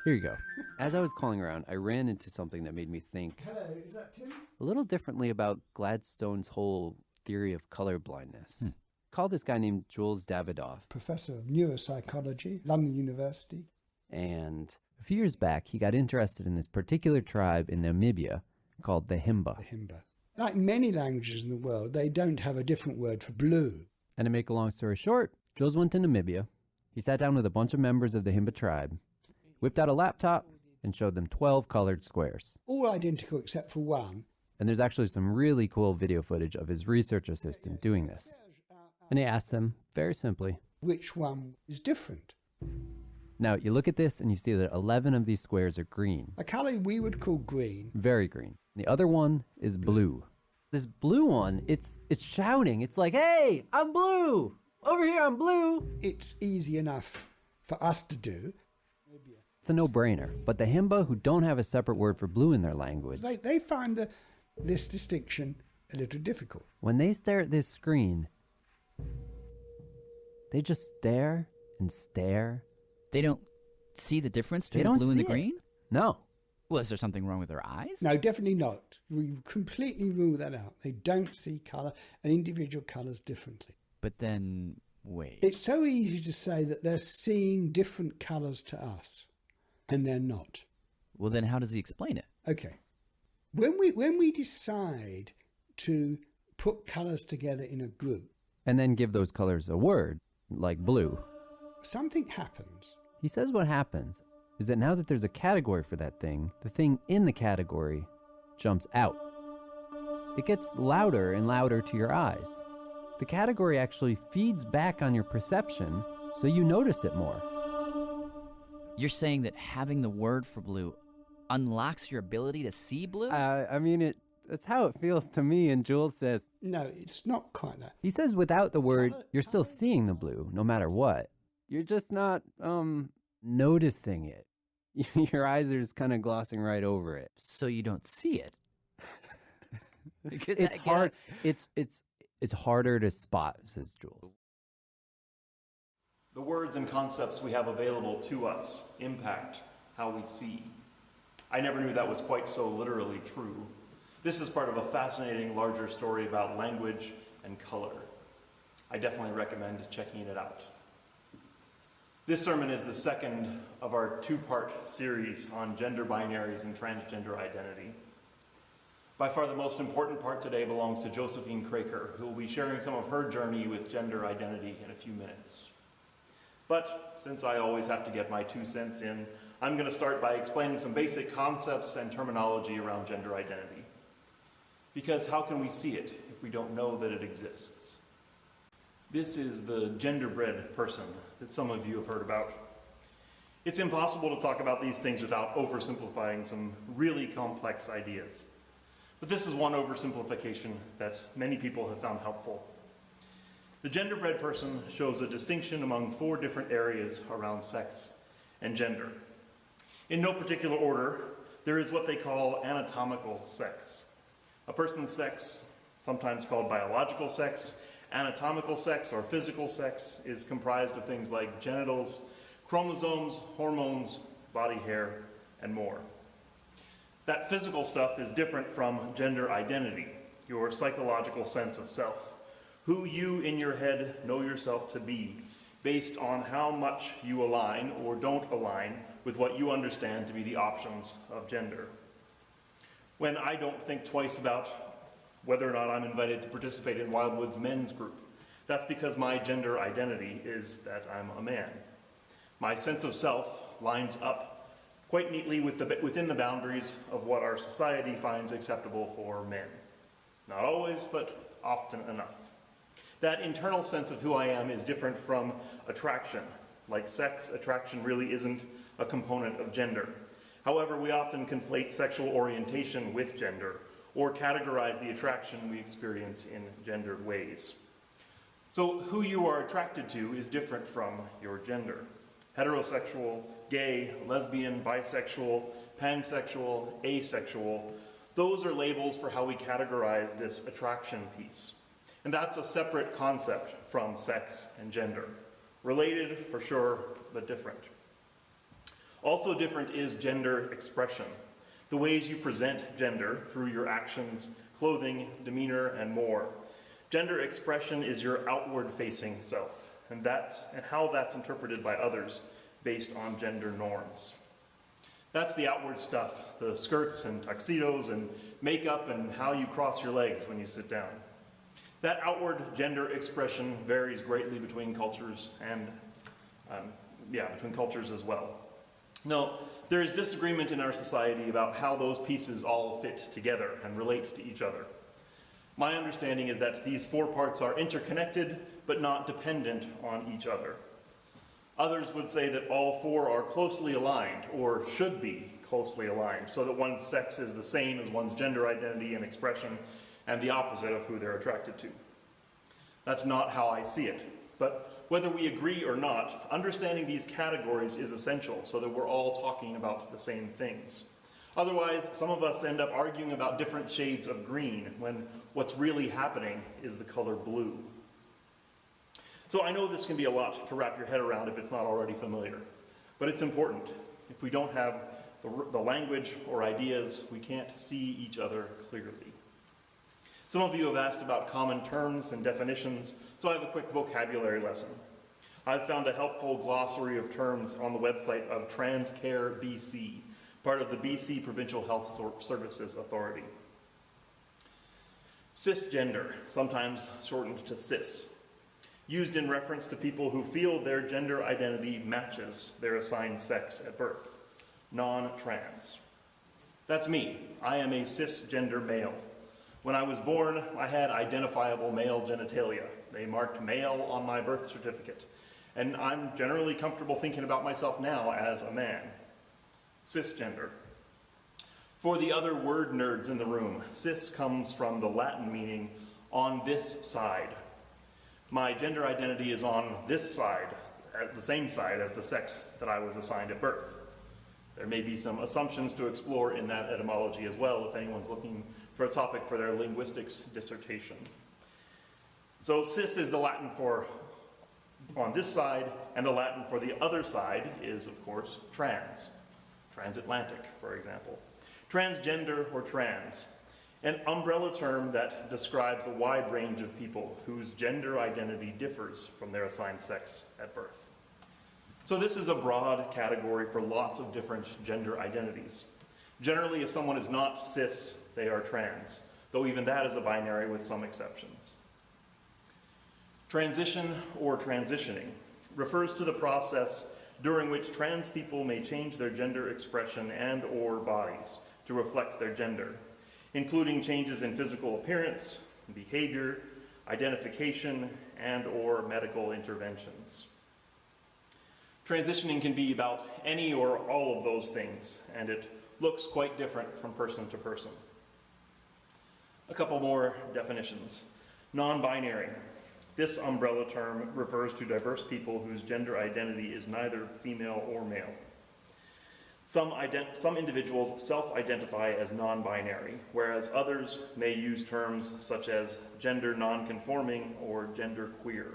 Here you go. As I was calling around, I ran into something that made me think Hello, is that Tim? a little differently about Gladstone's whole theory of color blindness. Call this guy named Jules Davidoff. Professor of Neuropsychology, London University. And a few years back, he got interested in this particular tribe in Namibia called the Himba. The Himba. Like many languages in the world, they don't have a different word for blue. And to make a long story short, Jules went to Namibia. He sat down with a bunch of members of the Himba tribe, whipped out a laptop, and showed them 12 colored squares. All identical except for one. And there's actually some really cool video footage of his research assistant doing this. And he asked them, very simply, which one is different? Now, you look at this and you see that 11 of these squares are green. A colour we would call green. Very green. The other one is blue. This blue one, it's shouting. It's like, hey, I'm blue. Over here, I'm blue. It's easy enough for us to do. It's a no-brainer. But the Himba, who don't have a separate word for blue in their language, They find this distinction a little difficult. when they stare at this screen, they just stare and stare. They don't see the difference between They the don't blue and the see it. green? No. Well, is there something wrong with their eyes? No, definitely not. We completely rule that out. They don't see colour and individual colours differently. But then, wait. It's so easy to say that they're seeing different colours to us, and they're not. Well, then how does he explain it? Okay. When we decide to put colours together in a group, And then give those colors a word, like blue. something happens. He says what happens is that now that there's a category for that thing, the thing in the category jumps out. It gets louder and louder to your eyes. The category actually feeds back on your perception, so you notice it more. You're saying that having the word for blue unlocks your ability to see blue? That's how it feels to me, and Jules says, No, it's not quite that. he says without the word, you're still seeing the blue, no matter what. You're just not, noticing it. Your eyes are just kind of glossing right over it. So you don't see it. Because It's hard. It's harder to spot, says Jules. The words and concepts we have available to us impact how we see. I never knew that was quite so literally true. This is part of a fascinating larger story about language and color. I definitely recommend checking it out. This sermon is the second of our two-part series on gender binaries and transgender identity. By far the most important part today belongs to Josephine Kroeker, who will be sharing some of her journey with gender identity in a few minutes. But since I always have to get my 2 cents in, I'm going to start by explaining some basic concepts and terminology around gender identity. Because how can we see it if we don't know that it exists? This is the genderbread person that some of you have heard about. It's impossible to talk about these things without oversimplifying some really complex ideas. But this is one oversimplification that many people have found helpful. The genderbread person shows a distinction among 4 different areas around sex and gender. In no particular order, there is what they call anatomical sex. A person's sex, sometimes called biological sex, anatomical sex, or physical sex, is comprised of things like genitals, chromosomes, hormones, body hair, and more. That physical stuff is different from gender identity, your psychological sense of self, who you in your head know yourself to be, based on how much you align or don't align with what you understand to be the options of gender. When I don't think twice about whether or not I'm invited to participate in Wildwood's men's group, that's because my gender identity is that I'm a man. My sense of self lines up quite neatly within the boundaries of what our society finds acceptable for men. Not always, but often enough. That internal sense of who I am is different from attraction. Like sex, attraction really isn't a component of gender. However, we often conflate sexual orientation with gender, or categorize the attraction we experience in gendered ways. So who you are attracted to is different from your gender. Heterosexual, gay, lesbian, bisexual, pansexual, asexual, those are labels for how we categorize this attraction piece. And that's a separate concept from sex and gender. Related, for sure, but different. Also different is gender expression, the ways you present gender through your actions, clothing, demeanor, and more. Gender expression is your outward-facing self, and how that's interpreted by others based on gender norms. That's the outward stuff, the skirts and tuxedos and makeup and how you cross your legs when you sit down. That outward gender expression varies greatly between cultures and, between cultures as well. No, there is disagreement in our society about how those pieces all fit together and relate to each other. My understanding is that these four parts are interconnected but not dependent on each other. Others would say that all four are closely aligned, or should be closely aligned, so that one's sex is the same as one's gender identity and expression, and the opposite of who they're attracted to. That's not how I see it. But whether we agree or not, understanding these categories is essential so that we're all talking about the same things. Otherwise, some of us end up arguing about different shades of green when what's really happening is the color blue. So I know this can be a lot to wrap your head around if it's not already familiar, but it's important. If we don't have the language or ideas, we can't see each other clearly. Some of you have asked about common terms and definitions, so I have a quick vocabulary lesson. I've found a helpful glossary of terms on the website of TransCare BC, part of the BC Provincial Health Services Authority. Cisgender, sometimes shortened to cis, used in reference to people who feel their gender identity matches their assigned sex at birth. Non-trans. That's me. I am a cisgender male. When I was born, I had identifiable male genitalia. They marked male on my birth certificate. And I'm generally comfortable thinking about myself now as a man. Cisgender. For the other word nerds in the room, cis comes from the Latin meaning on this side. My gender identity is on this side, at the same side as the sex that I was assigned at birth. There may be some assumptions to explore in that etymology as well if anyone's looking for a topic for their linguistics dissertation. So cis is the Latin for on this side, and the Latin for the other side is, of course, trans. Transatlantic, for example. Transgender or trans, an umbrella term that describes a wide range of people whose gender identity differs from their assigned sex at birth. So this is a broad category for lots of different gender identities. Generally, if someone is not cis, they are trans, though even that is a binary with some exceptions. Transition or transitioning refers to the process during which trans people may change their gender expression and or bodies to reflect their gender, including changes in physical appearance, behavior, identification, and or medical interventions. Transitioning can be about any or all of those things, and it looks quite different from person to person. A couple more definitions. Non-binary. This umbrella term refers to diverse people whose gender identity is neither female or male. Some individuals self-identify as non-binary, whereas others may use terms such as gender non-conforming or gender queer.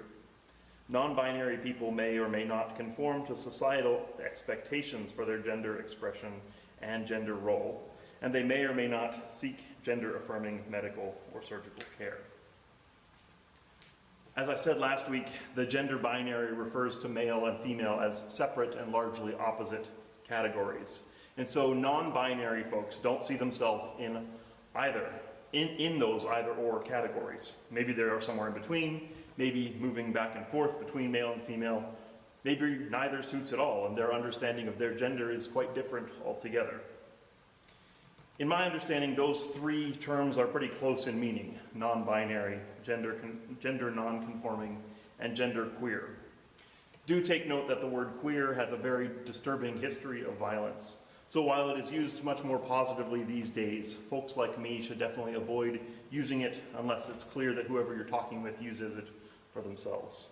Non-binary people may or may not conform to societal expectations for their gender expression and gender role, and they may or may not seek gender-affirming medical or surgical care. As I said last week, the gender binary refers to male and female as separate and largely opposite categories. And so non-binary folks don't see themselves in those either-or categories. Maybe they are somewhere in between, maybe moving back and forth between male and female. Maybe neither suits at all, and their understanding of their gender is quite different altogether. In my understanding, those three terms are pretty close in meaning: non-binary, gender non-conforming, and gender queer. Do take note that the word queer has a very disturbing history of violence. So while it is used much more positively these days, folks like me should definitely avoid using it unless it's clear that whoever you're talking with uses it for themselves.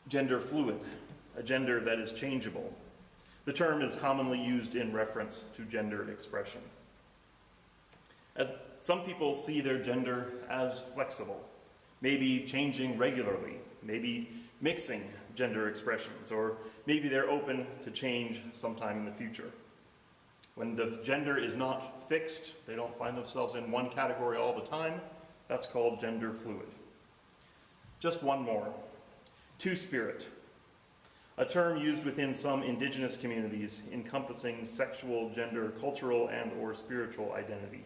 Gender fluid, a gender that is changeable. The term is commonly used in reference to gender expression. As some people see their gender as flexible, maybe changing regularly, maybe mixing gender expressions, or maybe they're open to change sometime in the future. When the gender is not fixed, they don't find themselves in one category all the time, that's called gender fluid. Just one more. Two-spirit, a term used within some indigenous communities encompassing sexual, gender, cultural, and/or spiritual identity.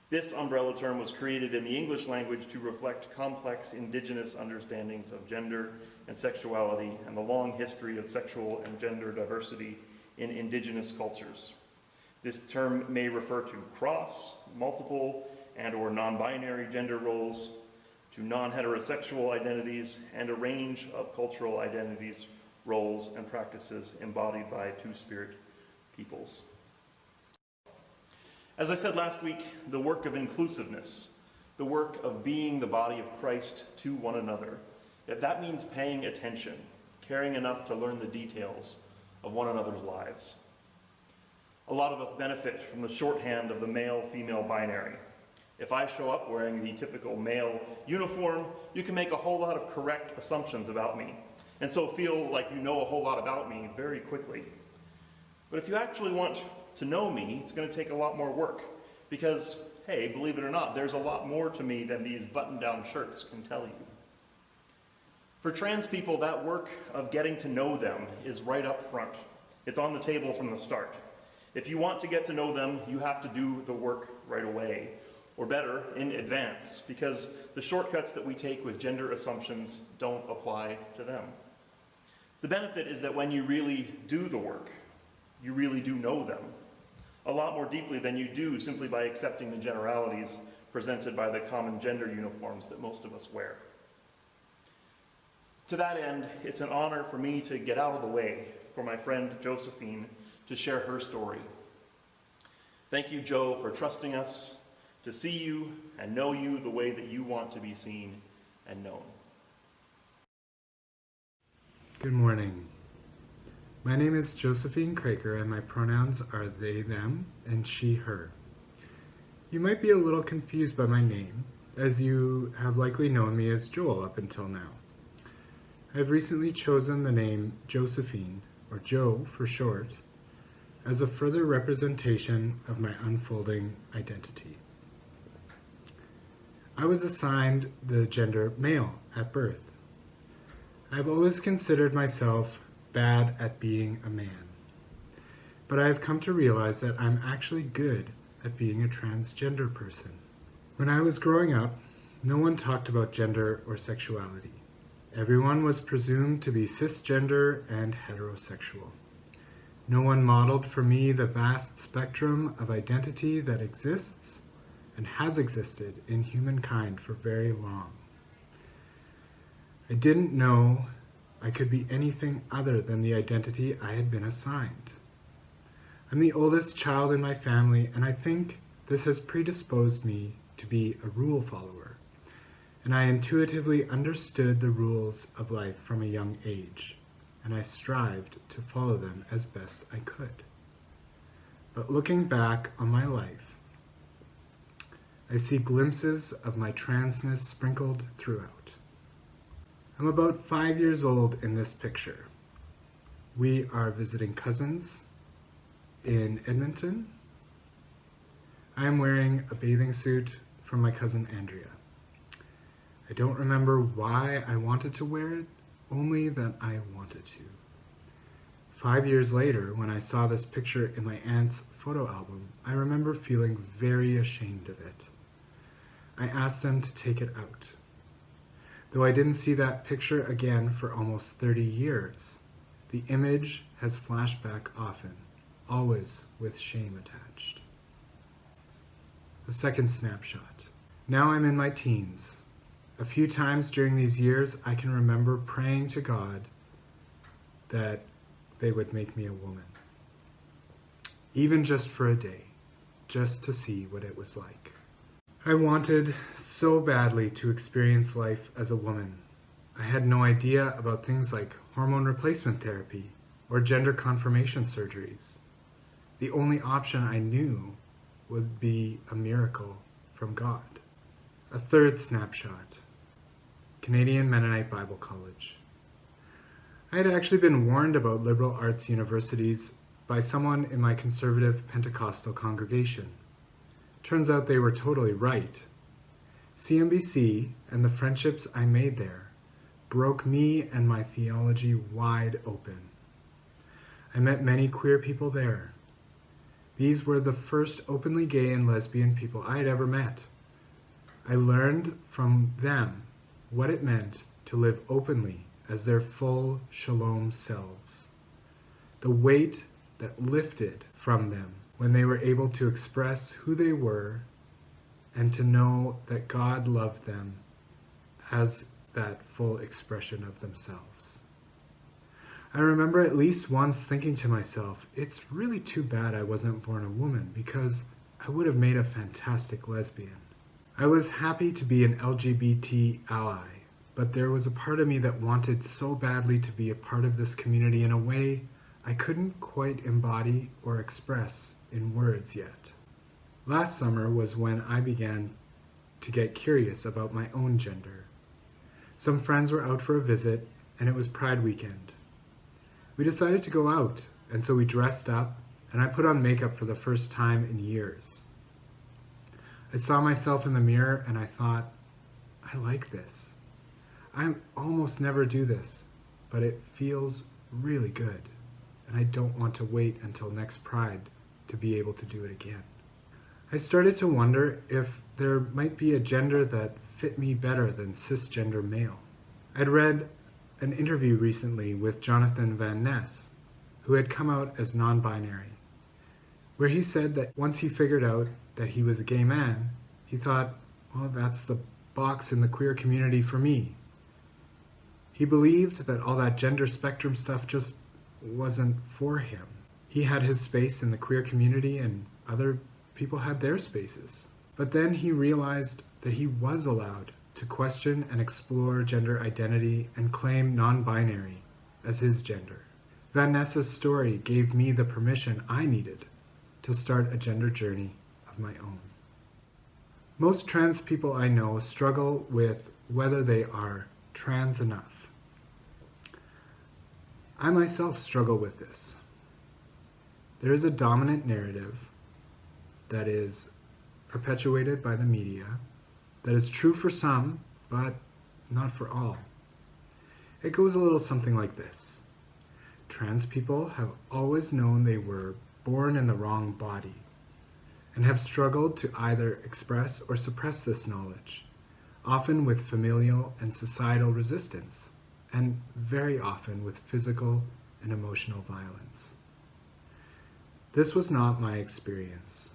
This umbrella term was created in the English language to reflect complex indigenous understandings of gender and sexuality and the long history of sexual and gender diversity in indigenous cultures. This term may refer to cross, multiple, and/or non-binary gender roles, to non-heterosexual identities, and a range of cultural identities, roles, and practices embodied by two-spirit peoples. As I said last week, the work of inclusiveness, the work of being the body of Christ to one another, that means paying attention, caring enough to learn the details of one another's lives. A lot of us benefit from the shorthand of the male-female binary. If I show up wearing the typical male uniform, you can make a whole lot of correct assumptions about me, and so feel like you know a whole lot about me very quickly. But if you actually want to know me, it's going to take a lot more work, because, hey, believe it or not, there's a lot more to me than these button-down shirts can tell you. For trans people, that work of getting to know them is right up front. It's on the table from the start. If you want to get to know them, you have to do the work right away, or better, in advance, because the shortcuts that we take with gender assumptions don't apply to them. The benefit is that when you really do the work, you really do know them a lot more deeply than you do simply by accepting the generalities presented by the common gender uniforms that most of us wear. To that end, it's an honor for me to get out of the way for my friend Josephine to share her story. Thank you, Joe, for trusting us to see you and know you the way that you want to be seen and known. Good morning. My name is Josephine Kroeker, and my pronouns are they, them, and she, her. You might be a little confused by my name, as you have likely known me as Joel up until now. I have recently chosen the name Josephine, or Joe for short, as a further representation of my unfolding identity. I was assigned the gender male at birth. I have always considered myself bad at being a man, but I have come to realize that I'm actually good at being a transgender person. When I was growing up, no one talked about gender or sexuality. Everyone was presumed to be cisgender and heterosexual. No one modeled for me the vast spectrum of identity that exists and has existed in humankind for very long. I didn't know I could be anything other than the identity I had been assigned. I'm the oldest child in my family, and I think this has predisposed me to be a rule follower, and I intuitively understood the rules of life from a young age, and I strived to follow them as best I could. But looking back on my life, I see glimpses of my transness sprinkled throughout. I'm about 5 years old in this picture. We are visiting cousins in Edmonton. I am wearing a bathing suit from my cousin Andrea. I don't remember why I wanted to wear it, only that I wanted to. 5 years later, when I saw this picture in my aunt's photo album, I remember feeling very ashamed of it. I asked them to take it out. Though I didn't see that picture again for almost 30 years, the image has flashed back often, always with shame attached. The second snapshot. Now I'm in my teens. A few times during these years, I can remember praying to God that they would make me a woman. Even just for a day, just to see what it was like. I wanted so badly to experience life as a woman. I had no idea about things like hormone replacement therapy or gender confirmation surgeries. The only option I knew would be a miracle from God. A third snapshot. Canadian Mennonite Bible College. I had actually been warned about liberal arts universities by someone in my conservative Pentecostal congregation. Turns out they were totally right. CMBC and the friendships I made there broke me and my theology wide open. I met many queer people there. These were the first openly gay and lesbian people I had ever met. I learned from them what it meant to live openly as their full shalom selves. The weight that lifted from them when they were able to express who they were and to know that God loved them as that full expression of themselves. I remember at least once thinking to myself, it's really too bad I wasn't born a woman because I would have made a fantastic lesbian. I was happy to be an LGBT ally, but there was a part of me that wanted so badly to be a part of this community in a way I couldn't quite embody or express in words yet. Last summer was when I began to get curious about my own gender. Some friends were out for a visit, and it was Pride weekend. We decided to go out, and so we dressed up, and I put on makeup for the first time in years. I saw myself in the mirror, and I thought, I like this. I almost never do this, but it feels really good, and I don't want to wait until next Pride to be able to do it again. I started to wonder if there might be a gender that fit me better than cisgender male. I'd read an interview recently with Jonathan Van Ness, who had come out as non-binary, where he said that once he figured out that he was a gay man, he thought, well, that's the box in the queer community for me. He believed that all that gender spectrum stuff just wasn't for him. He had his space in the queer community and other people had their spaces. But then he realized that he was allowed to question and explore gender identity and claim non-binary as his gender. Van Ness's story gave me the permission I needed to start a gender journey of my own. Most trans people I know struggle with whether they are trans enough. I myself struggle with this. There is a dominant narrative that is perpetuated by the media that is true for some, but not for all. It goes a little something like this. Trans people have always known they were born in the wrong body and have struggled to either express or suppress this knowledge, often with familial and societal resistance, and very often with physical and emotional violence. This was not my experience.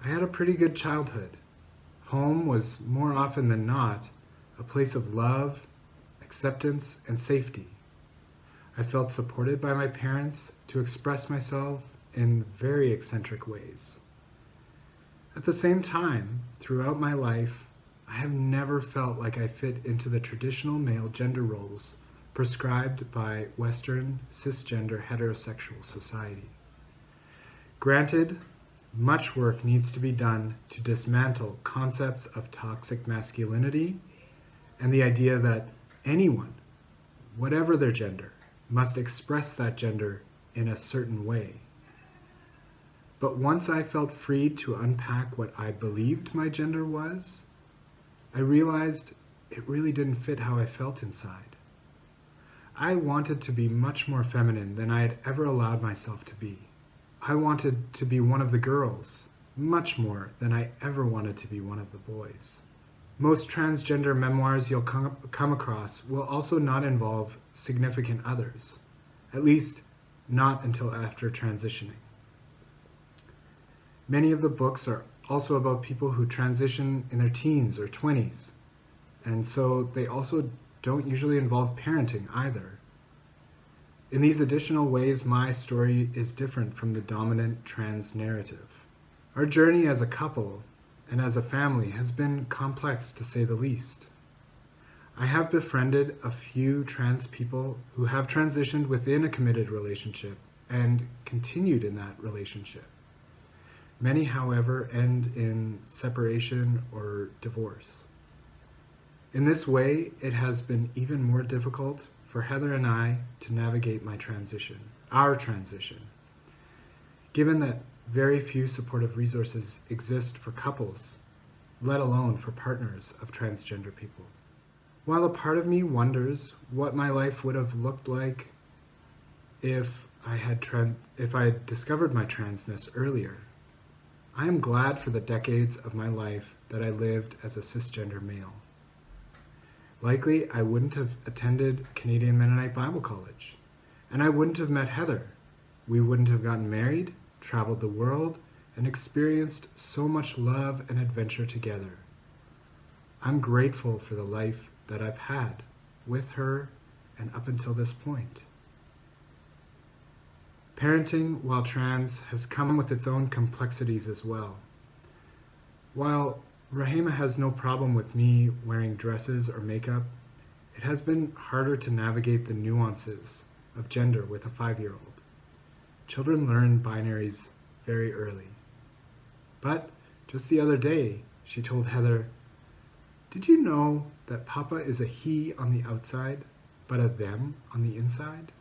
I had a pretty good childhood. Home was more often than not a place of love, acceptance, and safety. I felt supported by my parents to express myself in very eccentric ways. At the same time, throughout my life, I have never felt like I fit into the traditional male gender roles prescribed by Western cisgender heterosexual society. Granted, much work needs to be done to dismantle concepts of toxic masculinity and the idea that anyone, whatever their gender, must express that gender in a certain way. But once I felt free to unpack what I believed my gender was, I realized it really didn't fit how I felt inside. I wanted to be much more feminine than I had ever allowed myself to be. I wanted to be one of the girls, much more than I ever wanted to be one of the boys. Most transgender memoirs you'll come across will also not involve significant others, at least not until after transitioning. Many of the books are also about people who transition in their teens or 20s, and so they also don't usually involve parenting either. In these additional ways, my story is different from the dominant trans narrative. Our journey as a couple and as a family has been complex, to say the least. I have befriended a few trans people who have transitioned within a committed relationship and continued in that relationship. Many, however, end in separation or divorce. In this way, it has been even more difficult for Heather and I to navigate our transition. Given that very few supportive resources exist for couples, let alone for partners of transgender people. While a part of me wonders what my life would have looked like if I had discovered my transness earlier, I am glad for the decades of my life that I lived as a cisgender male. Likely, I wouldn't have attended Canadian Mennonite Bible College, and I wouldn't have met Heather. We wouldn't have gotten married, traveled the world, and experienced so much love and adventure together. I'm grateful for the life that I've had with her and up until this point. Parenting while trans has come with its own complexities as well. While Rahema has no problem with me wearing dresses or makeup, it has been harder to navigate the nuances of gender with a 5-year-old. Children learn binaries very early. But just the other day, she told Heather, "Did you know that Papa is a he on the outside, but a them on the inside?"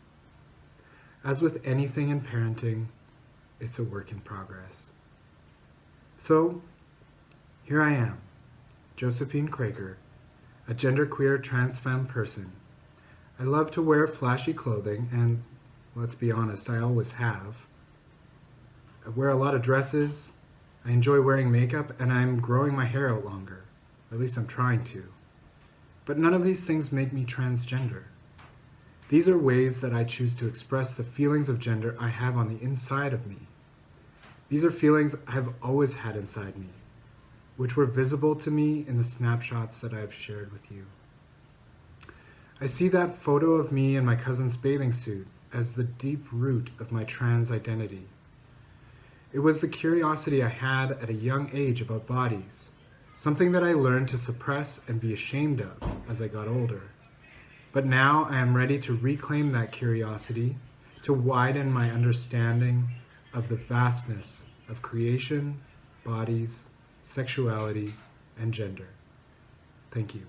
As with anything in parenting, it's a work in progress. So, here I am, Josephine Kroeker, a genderqueer trans femme person. I love to wear flashy clothing, and let's be honest, I always have. I wear a lot of dresses, I enjoy wearing makeup, and I'm growing my hair out longer. At least I'm trying to. But none of these things make me transgender. These are ways that I choose to express the feelings of gender I have on the inside of me. These are feelings I've always had inside me, which were visible to me in the snapshots that I have shared with you. I see that photo of me in my cousin's bathing suit as the deep root of my trans identity. It was the curiosity I had at a young age about bodies, something that I learned to suppress and be ashamed of as I got older. But now I am ready to reclaim that curiosity, to widen my understanding of the vastness of creation, bodies, sexuality, and gender. Thank you.